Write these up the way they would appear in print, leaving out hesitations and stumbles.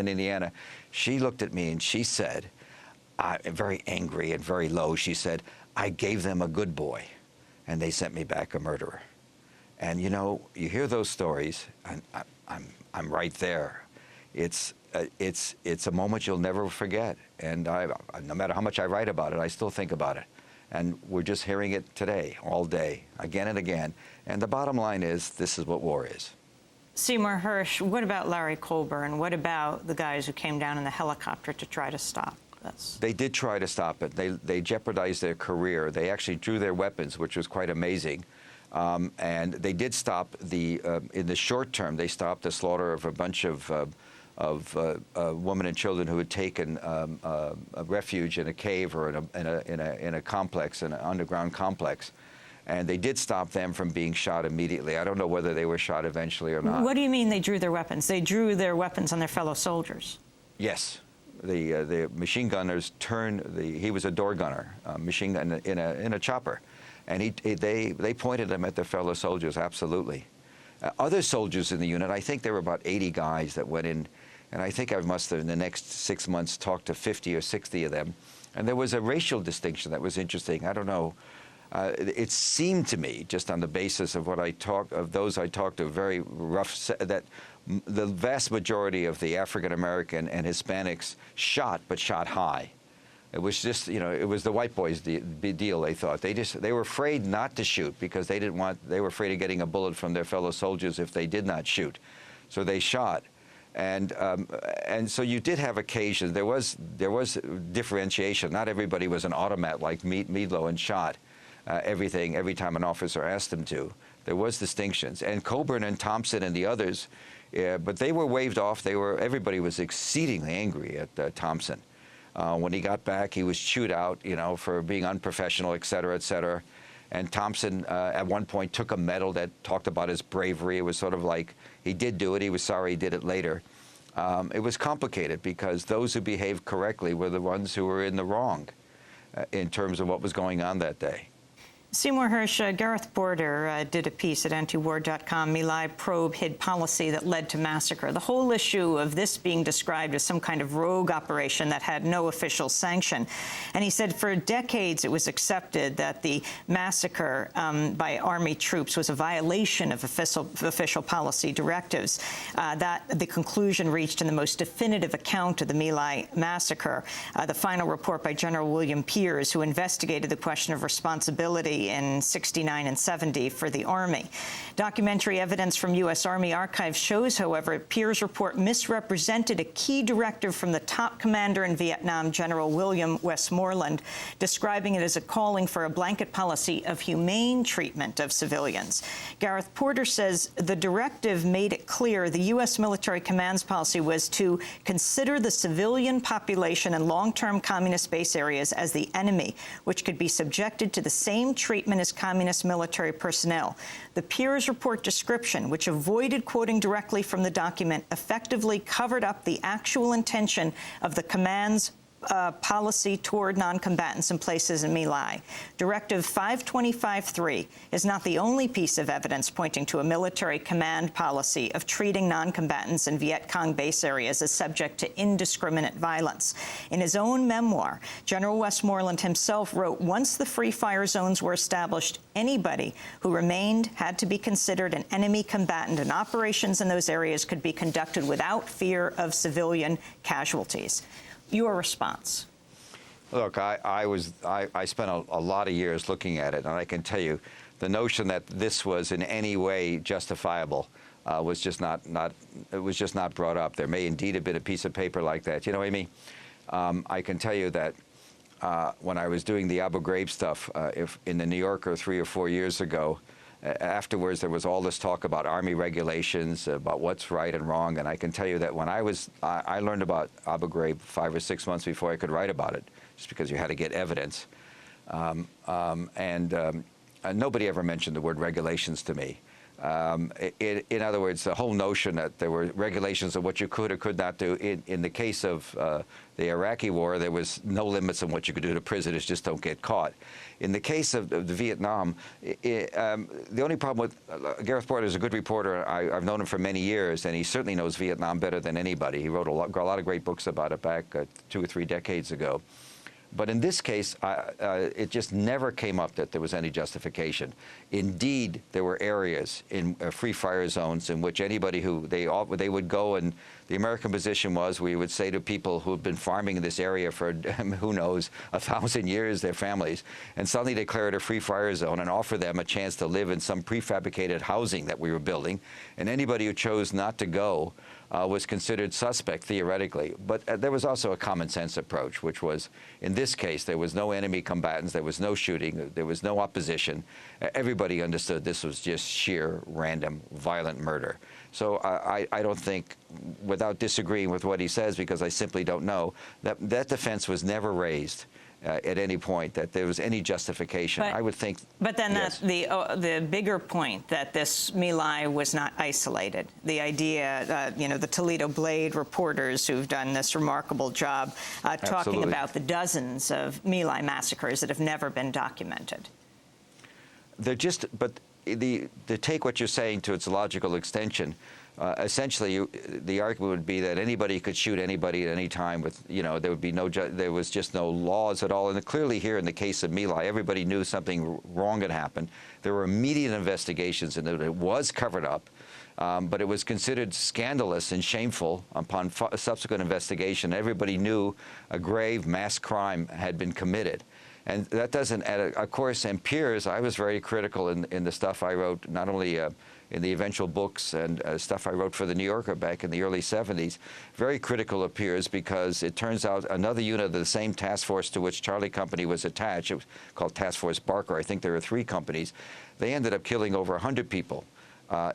in Indiana. She looked at me and she said, very angry and very low, she said, "I gave them a good boy, and they sent me back a murderer." And you know, you hear those stories, and I'm right there. It's a moment you'll never forget, and no matter how much I write about it, I still think about it. And we're just hearing it today, all day, again and again. And the bottom line is, this is what war is. Seymour Hersh, what about Larry Colburn? What about the guys who came down in the helicopter to try to stop this? They did try to stop it. They jeopardized their career. They actually drew their weapons, which was quite amazing. And they did stop in the short term, they stopped the slaughter of a bunch of women and children who had taken a refuge in a cave or in a complex, in an underground complex. And they did stop them from being shot immediately. I don't know whether they were shot eventually or not. What do you mean they drew their weapons? They drew their weapons on their fellow soldiers? Yes. The machine gunners turned, he was a door gunner, machine gun in a chopper. And they pointed them at their fellow soldiers, absolutely. Other soldiers in the unit, I think there were about 80 guys that went in, and I think I must have, in the next 6 months, talked to 50 or 60 of them. And there was a racial distinction that was interesting. I don't know. It seemed to me, just on the basis of those I talked to, very rough, that the vast majority of the African American and Hispanics shot, but shot high. It was just, you know, it was the white boys' deal, they thought. They were afraid not to shoot because they were afraid of getting a bullet from their fellow soldiers if they did not shoot. So they shot. And so you did have occasions. There was differentiation. Not everybody was an automat like Meadlow and shot every time an officer asked him to. There was distinctions. And Coburn and Thompson and the others, but they were waved off. Everybody was exceedingly angry at Thompson. When he got back, he was chewed out, you know, for being unprofessional, et cetera, et cetera. And Thompson, at one point, took a medal that talked about his bravery. It was sort of like he did do it. He was sorry he did it later. It was complicated because those who behaved correctly were the ones who were in the wrong in terms of what was going on that day. Seymour Hersh, Gareth Porter did a piece at antiwar.com, My Lai probe hid policy that led to massacre. The whole issue of this being described as some kind of rogue operation that had no official sanction. And he said for decades it was accepted that the massacre by Army troops was a violation of official policy directives. That the conclusion reached in the most definitive account of the My Lai Massacre, the final report by General William Peers, who investigated the question of responsibility in 69 and 70 for the Army. Documentary evidence from U.S. Army archives shows, however, Peers' report misrepresented a key directive from the top commander in Vietnam, General William Westmoreland, describing it as a calling for a blanket policy of humane treatment of civilians. Gareth Porter says the directive made it clear the U.S. military command's policy was to consider the civilian population in long-term communist base areas as the enemy, which could be subjected to the same treatment as communist military personnel. The Peers report description, which avoided quoting directly from the document, effectively covered up the actual intention of the command's policy toward non-combatants in places in My Lai. Directive 525.3 is not the only piece of evidence pointing to a military command policy of treating non-combatants in Viet Cong base areas as subject to indiscriminate violence. In his own memoir, General Westmoreland himself wrote, once the free fire zones were established, anybody who remained had to be considered an enemy combatant, and operations in those areas could be conducted without fear of civilian casualties. Your response? Look, I spent a lot of years looking at it, and I can tell you, the notion that this was in any way justifiable was just not brought up. There may indeed have been a piece of paper like that. You know what I mean? I can tell you that when I was doing the Abu Ghraib stuff in the New Yorker 3 or 4 years ago, afterwards there was all this talk about Army regulations, about what's right and wrong, and I can tell you that when I learned about Abu Ghraib 5 or 6 months before I could write about it, just because you had to get evidence. Nobody ever mentioned the word regulations to me. In other words, the whole notion that there were regulations of what you could or could not do. In the case of the Iraqi war, there was no limits on what you could do to prisoners, just don't get caught. In the case of the Vietnam, the only problem with Gareth Porter is a good reporter. I've known him for many years, and he certainly knows Vietnam better than anybody. He wrote a lot of great books about it back 2 or 3 decades ago. But in this case, it just never came up that there was any justification. Indeed, there were areas in free fire zones in which anybody who they would go, and the American position was we would say to people who had been farming in this area for who knows 1,000 years, their families, and suddenly declare it a free fire zone and offer them a chance to live in some prefabricated housing that we were building, and anybody who chose not to go was considered suspect, theoretically. But there was also a common sense approach, which was, in this case, there was no enemy combatants, there was no shooting, there was no opposition. Everybody understood this was just sheer, random, violent murder. So I don't think, without disagreeing with what he says, because I simply don't know, that defense was never raised at any point that there was any justification. I would think. But then yes. the bigger point that this My Lai was not isolated. The idea, the Toledo Blade reporters who've done this remarkable job talking about the dozens of My Lai massacres that have never been documented. They're just, but to take what you're saying to its logical extension, essentially, the argument would be that anybody could shoot anybody at any time. With there would be there was just no laws at all. And clearly, here in the case of My Lai, everybody knew something wrong had happened. There were immediate investigations, and it was covered up. But it was considered scandalous and shameful upon subsequent investigation. Everybody knew a grave mass crime had been committed. And that doesn't, of course, and Piers, I was very critical in the stuff I wrote, not only in the eventual books and stuff I wrote for The New Yorker back in the early 70s, very critical of Piers, because it turns out another unit of the same task force to which Charlie Company was attached, it was called Task Force Barker, I think there were 3 companies, they ended up killing over 100 people,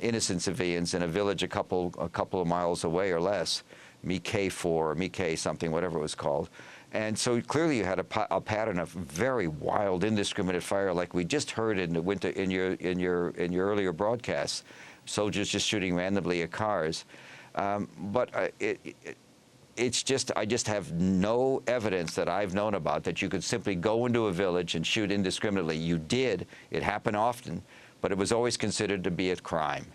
innocent civilians, in a village a couple of miles away or less, Mi-K 4 or Mi-K something, whatever it was called. And so clearly you had a pattern of very wild, indiscriminate fire, like we just heard in the winter in your earlier broadcasts, soldiers just shooting randomly at cars. But it's just, I just have no evidence that I've known about that you could simply go into a village and shoot indiscriminately. You did. It happened often, but it was always considered to be a crime.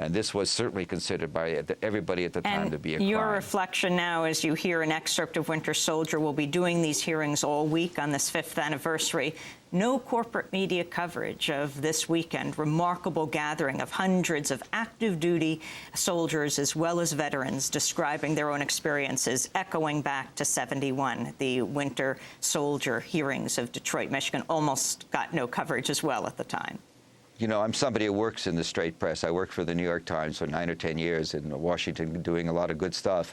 And this was certainly considered by everybody at the time to be a crime. Your reflection now, as you hear an excerpt of Winter Soldier, will be doing these hearings all week on this 5th anniversary. No corporate media coverage of this weekend. Remarkable gathering of hundreds of active duty soldiers as well as veterans describing their own experiences, echoing back to '71. The Winter Soldier hearings of Detroit, Michigan almost got no coverage as well at the time. I'm somebody who works in the straight press. I worked for the New York Times for 9 or 10 years in Washington, doing a lot of good stuff.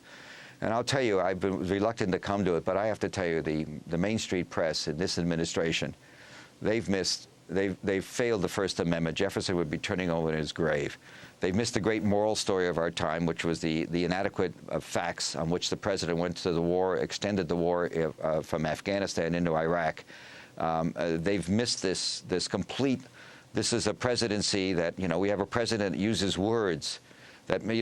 And I'll tell you, I've been reluctant to come to it, but I have to tell you, the Main Street press in this administration, they've failed the First Amendment. Jefferson would be turning over in his grave. They've missed the great moral story of our time, which was the inadequate facts on which the president went to the war, extended the war from Afghanistan into Iraq. They've missed this complete. This is a presidency that, we have a president that uses words that, we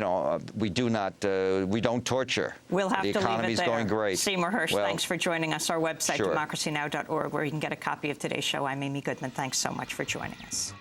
don't torture. We'll have to leave it there. The economy's going great. Seymour Hersh, thanks for joining us. Our website, sure. democracynow.org, where you can get a copy of today's show. I'm Amy Goodman. Thanks so much for joining us.